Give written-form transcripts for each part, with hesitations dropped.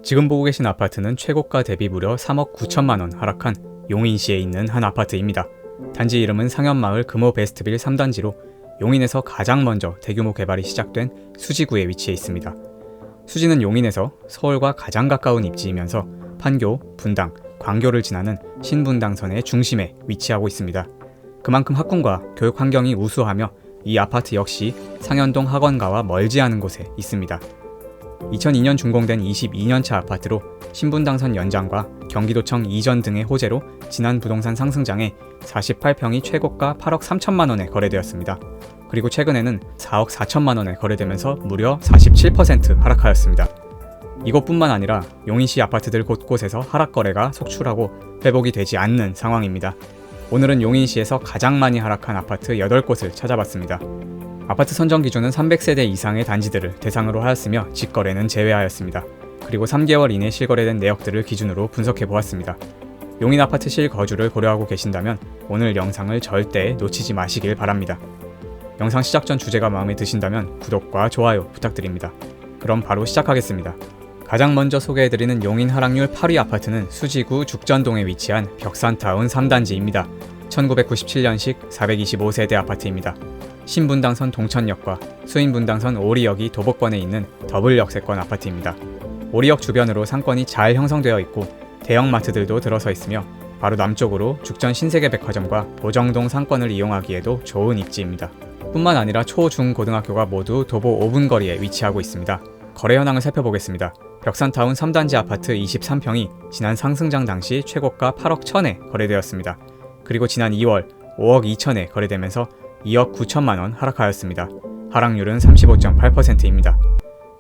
지금 보고 계신 아파트는 최고가 대비 무려 3억 9천만 원 하락한 용인시에 있는 한 아파트입니다. 단지 이름은 상현마을 금호베스트빌 3단지로 용인에서 가장 먼저 대규모 개발이 시작된 수지구에 위치해 있습니다. 수지는 용인에서 서울과 가장 가까운 입지이면서 판교, 분당, 광교를 지나는 신분당선의 중심에 위치하고 있습니다. 그만큼 학군과 교육 환경이 우수하며 이 아파트 역시 상현동 학원가와 멀지 않은 곳에 있습니다. 2002년 준공된 22년차 아파트로 신분당선 연장과 경기도청 이전 등의 호재로 지난 부동산 상승장에 48평이 최고가 8억 3천만 원에 거래되었습니다. 그리고 최근에는 4억 4천만 원에 거래되면서 무려 47% 하락하였습니다. 이것뿐만 아니라 용인시 아파트들 곳곳에서 하락 거래가 속출하고 회복이 되지 않는 상황입니다. 오늘은 용인시에서 가장 많이 하락한 아파트 8곳을 찾아봤습니다. 아파트 선정 기준은 300세대 이상의 단지들을 대상으로 하였으며 직거래는 제외하였습니다. 그리고 3개월 이내 실거래된 내역들을 기준으로 분석해 보았습니다. 용인 아파트 실거주를 고려하고 계신다면 오늘 영상을 절대 놓치지 마시길 바랍니다. 영상 시작 전 주제가 마음에 드신다면 구독과 좋아요 부탁드립니다. 그럼 바로 시작하겠습니다. 가장 먼저 소개해드리는 용인 하락률 8위 아파트는 수지구 죽전동에 위치한 벽산타운 3단지입니다. 1997년식 425세대 아파트입니다. 신분당선 동천역과 수인분당선 오리역이 도보권에 있는 더블 역세권 아파트입니다. 오리역 주변으로 상권이 잘 형성되어 있고 대형 마트들도 들어서 있으며 바로 남쪽으로 죽전 신세계백화점과 보정동 상권을 이용하기에도 좋은 입지입니다. 뿐만 아니라 초, 중, 고등학교가 모두 도보 5분 거리에 위치하고 있습니다. 거래 현황을 살펴보겠습니다. 벽산타운 3단지 아파트 23평이 지난 상승장 당시 최고가 8억 1천에 거래되었습니다. 그리고 지난 2월 5억 2천에 거래되면서 2억 9천만 원 하락하였습니다. 하락률은 35.8%입니다.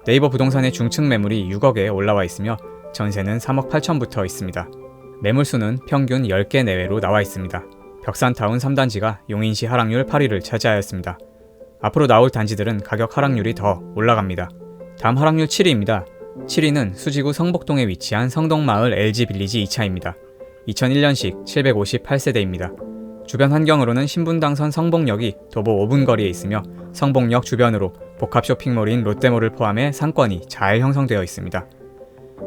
네이버 부동산의 중층 매물이 6억에 올라와 있으며 전세는 3억 8천부터 있습니다. 매물수는 평균 10개 내외로 나와 있습니다. 벽산타운 3단지가 용인시 하락률 8위를 차지하였습니다. 앞으로 나올 단지들은 가격 하락률이 더 올라갑니다. 다음 하락률 7위입니다. 7위는 수지구 성복동에 위치한 성동마을 LG빌리지 2차입니다. 2001년식 758세대입니다. 주변 환경으로는 신분당선 성복역이 도보 5분 거리에 있으며 성복역 주변으로 복합 쇼핑몰인 롯데몰을 포함해 상권이 잘 형성되어 있습니다.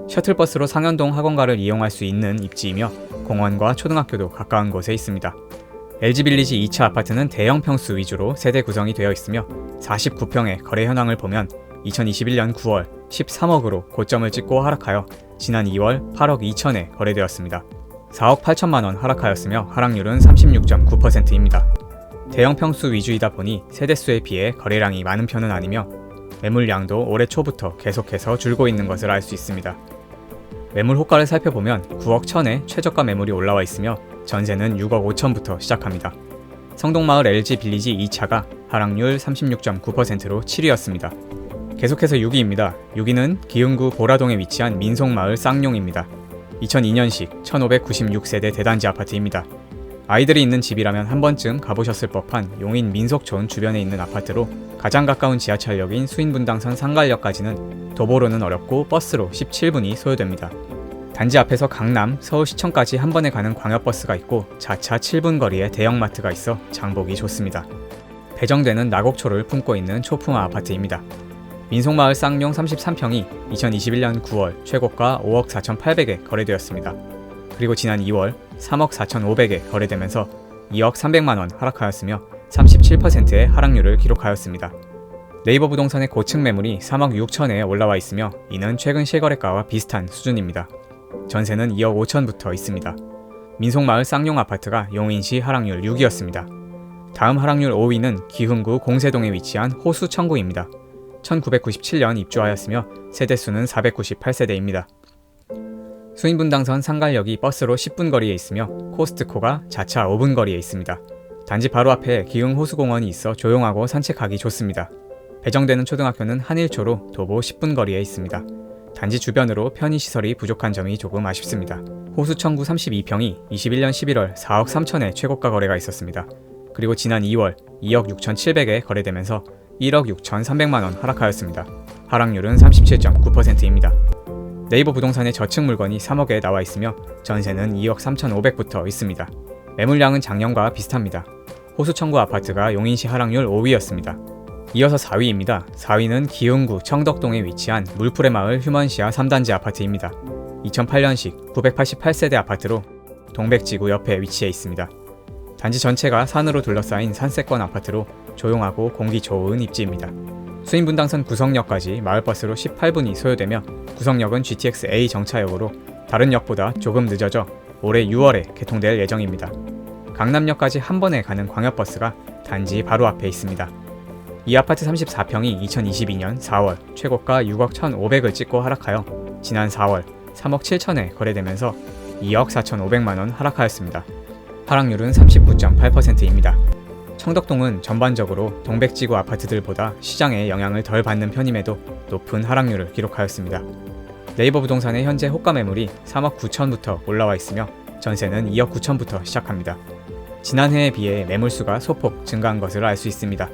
셔틀버스로 상현동 학원가를 이용할 수 있는 입지이며 공원과 초등학교도 가까운 곳에 있습니다. LG빌리지 2차 아파트는 대형 평수 위주로 세대 구성이 되어 있으며 49평의 거래 현황을 보면 2021년 9월 13억으로 고점을 찍고 하락하여 지난 2월 8억 2천에 거래되었습니다. 4억 8천만 원 하락하였으며 하락률은 36.9%입니다. 대형 평수 위주이다 보니 세대수에 비해 거래량이 많은 편은 아니며 매물량도 올해 초부터 계속해서 줄고 있는 것을 알 수 있습니다. 매물 호가를 살펴보면 9억 1천에 최저가 매물이 올라와 있으며 전세는 6억 5천부터 시작합니다. 성동마을 LG빌리지 2차가 하락률 36.9%로 7위였습니다. 계속해서 6위입니다. 6위는 기흥구 보라동에 위치한 민속마을 쌍용입니다. 2002년식 1596세대 대단지 아파트입니다. 아이들이 있는 집이라면 한 번쯤 가보셨을 법한 용인 민속촌 주변에 있는 아파트로 가장 가까운 지하철역인 수인분당선 상갈역까지는 도보로는 어렵고 버스로 17분이 소요됩니다. 단지 앞에서 강남, 서울시청까지 한 번에 가는 광역버스가 있고 자차 7분 거리에 대형마트가 있어 장보기 좋습니다. 배정되는 나곡초를 품고 있는 초품화 아파트입니다. 민속마을 쌍용 33평이 2021년 9월 최고가 5억 4,800에 거래되었습니다. 그리고 지난 2월 3억 4,500에 거래되면서 2억 300만원 하락하였으며 37%의 하락률을 기록하였습니다. 네이버 부동산의 고층 매물이 3억 6천에 올라와 있으며 이는 최근 실거래가와 비슷한 수준입니다. 전세는 2억 5천부터 있습니다. 민속마을 쌍용 아파트가 용인시 하락률 6위였습니다. 다음 하락률 5위는 기흥구 공세동에 위치한 호수청구입니다. 1997년 입주하였으며 세대수는 498세대입니다. 수인분당선 상갈역이 버스로 10분 거리에 있으며 코스트코가 자차 5분 거리에 있습니다. 단지 바로 앞에 기흥 호수공원이 있어 조용하고 산책하기 좋습니다. 배정되는 초등학교는 한일초로 도보 10분 거리에 있습니다. 단지 주변으로 편의시설이 부족한 점이 조금 아쉽습니다. 호수청구 32평이 21년 11월 4억 3천에 최고가 거래가 있었습니다. 그리고 지난 2월 2억 6,700에 거래되면서 1억 6,300만원 하락하였습니다. 하락률은 37.9%입니다. 네이버 부동산의 저층 물건이 3억에 나와 있으며 전세는 2억 3,500부터 있습니다. 매물량은 작년과 비슷합니다. 호수청구 아파트가 용인시 하락률 5위였습니다. 이어서 4위입니다. 4위는 기흥구 청덕동에 위치한 물풀의 마을 휴먼시아 3단지 아파트입니다. 2008년식 988세대 아파트로 동백지구 옆에 위치해 있습니다. 단지 전체가 산으로 둘러싸인 산세권 아파트로 조용하고 공기 좋은 입지입니다. 수인분당선 구성역까지 마을버스로 18분이 소요되며 구성역은 GTX-A 정차역으로 다른 역보다 조금 늦어져 올해 6월에 개통될 예정입니다. 강남역까지 한 번에 가는 광역버스가 단지 바로 앞에 있습니다. 이 아파트 34평이 2022년 4월 최고가 6억 1,500을 찍고 하락하여 지난 4월 3억 7천에 거래되면서 2억 4,500만원 하락하였습니다. 하락률은 39.8%입니다. 청덕동은 전반적으로 동백지구 아파트들보다 시장에 영향을 덜 받는 편임에도 높은 하락률을 기록하였습니다. 네이버 부동산의 현재 호가 매물이 3억 9천부터 올라와 있으며 전세는 2억 9천부터 시작합니다. 지난해에 비해 매물수가 소폭 증가한 것을 알 수 있습니다.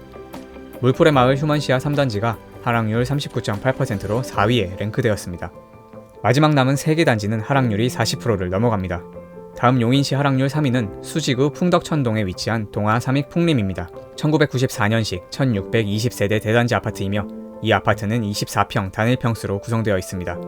물풀의 마을 휴먼시아 3단지가 하락률 39.8%로 4위에 랭크되었습니다. 마지막 남은 3개 단지는 하락률이 40%를 넘어갑니다. 다음 용인시 하락률 3위는 수지구 풍덕천동에 위치한 동아 삼익 풍림입니다. 1994년식 1620세대 대단지 아파트이며 이 아파트는 24평 단일평수로 구성되어 있습니다.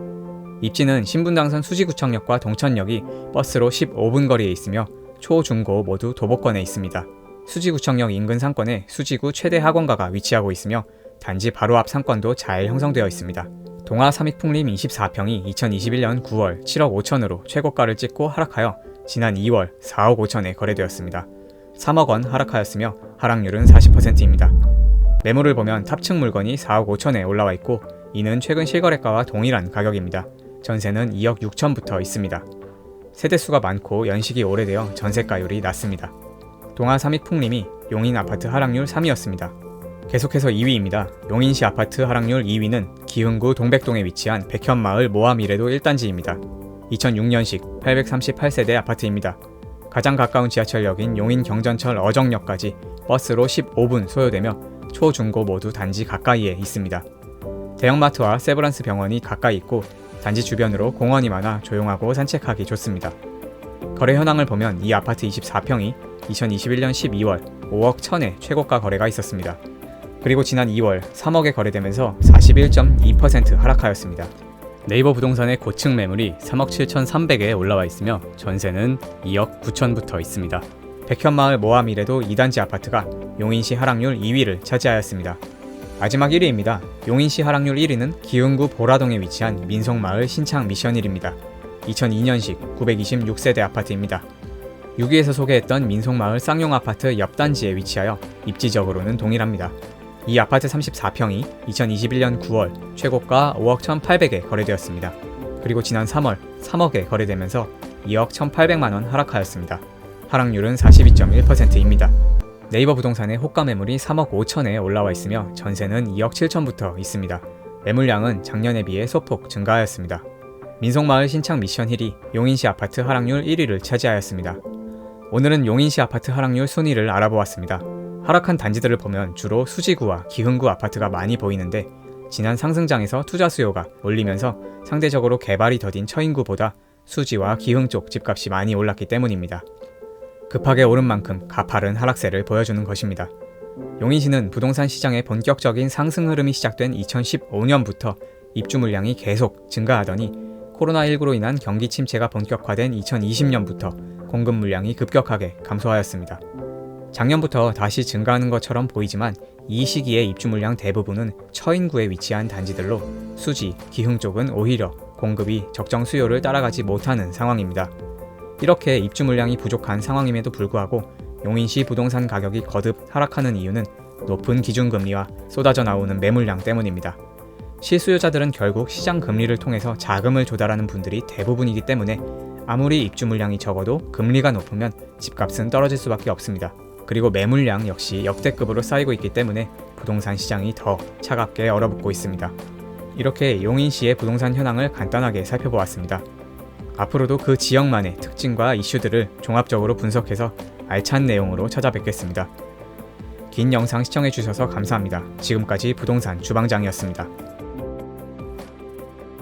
입지는 신분당선 수지구청역과 동천역이 버스로 15분 거리에 있으며 초, 중, 고 모두 도보권에 있습니다. 수지구청역 인근 상권에 수지구 최대 학원가가 위치하고 있으며 단지 바로 앞 상권도 잘 형성되어 있습니다. 동아 삼익풍림 24평이 2021년 9월 7억 5천으로 최고가를 찍고 하락하여 지난 2월 4억 5천에 거래되었습니다. 3억 원 하락하였으며 하락률은 40%입니다. 매물을 보면 탑층 물건이 4억 5천에 올라와 있고 이는 최근 실거래가와 동일한 가격입니다. 전세는 2억 6천부터 있습니다. 세대수가 많고 연식이 오래되어 전세가율이 낮습니다. 동아 삼익풍림이 용인 아파트 하락률 3위였습니다. 계속해서 2위입니다. 용인시 아파트 하락률 2위는 기흥구 동백동에 위치한 백현마을 모아미래도 1단지입니다. 2006년식 838세대 아파트입니다. 가장 가까운 지하철역인 용인 경전철 어정역까지 버스로 15분 소요되며 초, 중, 고 모두 단지 가까이에 있습니다. 대형마트와 세브란스 병원이 가까이 있고 단지 주변으로 공원이 많아 조용하고 산책하기 좋습니다. 거래 현황을 보면 이 아파트 24평이 2021년 12월 5억 1천에 최고가 거래가 있었습니다. 그리고 지난 2월 3억에 거래되면서 41.2% 하락하였습니다. 네이버 부동산의 고층 매물이 3억 7,300에 올라와 있으며 전세는 2억 9천부터 있습니다. 백현마을 모아미래도 2단지 아파트가 용인시 하락률 2위를 차지하였습니다. 마지막 1위입니다. 용인시 하락률 1위는 기흥구 보라동에 위치한 민속마을 신창 미션힐입니다. 2002년식 926세대 아파트입니다. 6위에서 소개했던 민속마을 쌍용아파트 옆 단지에 위치하여 입지적으로는 동일합니다. 이 아파트 34평이 2021년 9월 최고가 5억 1,800에 거래되었습니다. 그리고 지난 3월 3억에 거래되면서 2억 1,800만원 하락하였습니다. 하락률은 42.1%입니다. 네이버 부동산의 호가 매물이 3억 5천에 올라와 있으며 전세는 2억 7천부터 있습니다. 매물량은 작년에 비해 소폭 증가하였습니다. 민속마을 신창 미션힐이 용인시 아파트 하락률 1위를 차지하였습니다. 오늘은 용인시 아파트 하락률 순위를 알아보았습니다. 하락한 단지들을 보면 주로 수지구와 기흥구 아파트가 많이 보이는데 지난 상승장에서 투자 수요가 몰리면서 상대적으로 개발이 더딘 처인구보다 수지와 기흥 쪽 집값이 많이 올랐기 때문입니다. 급하게 오른 만큼 가파른 하락세를 보여주는 것입니다. 용인시는 부동산 시장의 본격적인 상승 흐름이 시작된 2015년부터 입주 물량이 계속 증가하더니 코로나19로 인한 경기 침체가 본격화된 2020년부터 공급 물량이 급격하게 감소하였습니다. 작년부터 다시 증가하는 것처럼 보이지만 이 시기에 입주 물량 대부분은 처인구에 위치한 단지들로 수지, 기흥 쪽은 오히려 공급이 적정 수요를 따라가지 못하는 상황입니다. 이렇게 입주 물량이 부족한 상황임에도 불구하고 용인시 부동산 가격이 거듭 하락하는 이유는 높은 기준금리와 쏟아져 나오는 매물량 때문입니다. 실수요자들은 결국 시장 금리를 통해서 자금을 조달하는 분들이 대부분이기 때문에 아무리 입주 물량이 적어도 금리가 높으면 집값은 떨어질 수밖에 없습니다. 그리고 매물량 역시 역대급으로 쌓이고 있기 때문에 부동산 시장이 더 차갑게 얼어붙고 있습니다. 이렇게 용인시의 부동산 현황을 간단하게 살펴보았습니다. 앞으로도 그 지역만의 특징과 이슈들을 종합적으로 분석해서 알찬 내용으로 찾아뵙겠습니다. 긴 영상 시청해주셔서 감사합니다. 지금까지 부동산 주방장이었습니다.